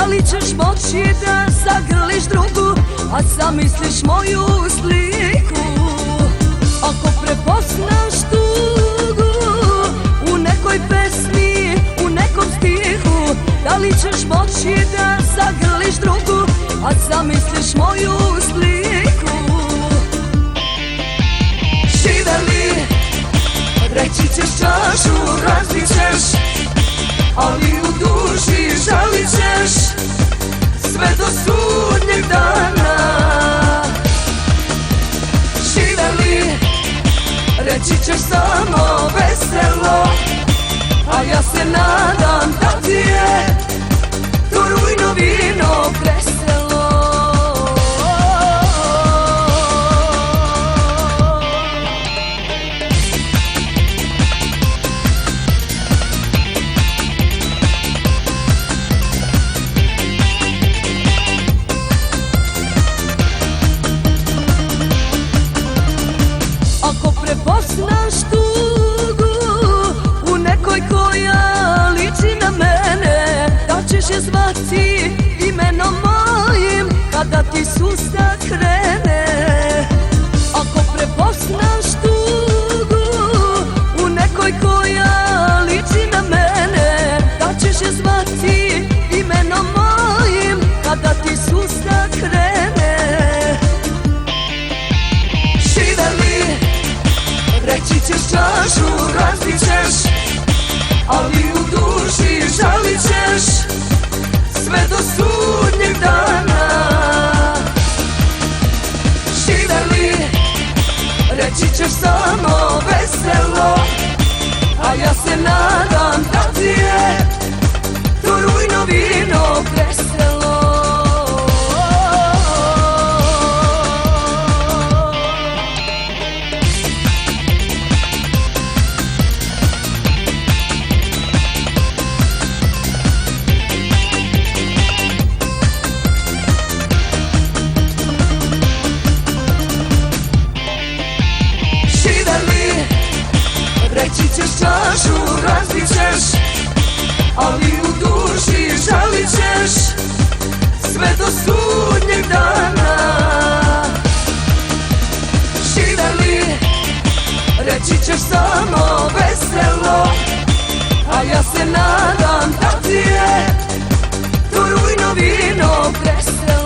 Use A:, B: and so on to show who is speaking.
A: li ćeš moći da zagrliš drugu, a zamisliš moju sliku? Ako prepoznaš tugu u nekoj pesmi, u nekom stihu, da li ćeš moći da zagrliš drugu, a zamisliš moju sliku? Živeli, reći ćeš čašu, razbit ćeš, ali u duši žalit ćeš sve do sudnjeg dana. Živeli, reći ćeš samo veselo, a ja se nadam da ti je to rujno vino preselo. Ako prepoznaš tugu u nekoj koja liči na mene, da ćeš je zvati imenom mojim kada ti sustak krene. Ako prepoznaš tugu u nekoj koja liči na mene, da ćeš je zvati imenom mojim kada ti sustak krene. Živeli, reći ćeš čašu, razbit ćeš, ali u duši žalit ćeš sve do sudnjeg dana. Živeli, reći ćeš samo veselo, a ja se nadam da ti je to rujno vino preselo. Reći ćeš čašu, razbit ćeš, ali u duši žalit ćeš sve do sudnjeg dana. Živeli, reći ćeš samo veselo, a ja se nadam da ti je to rujno vino preselo.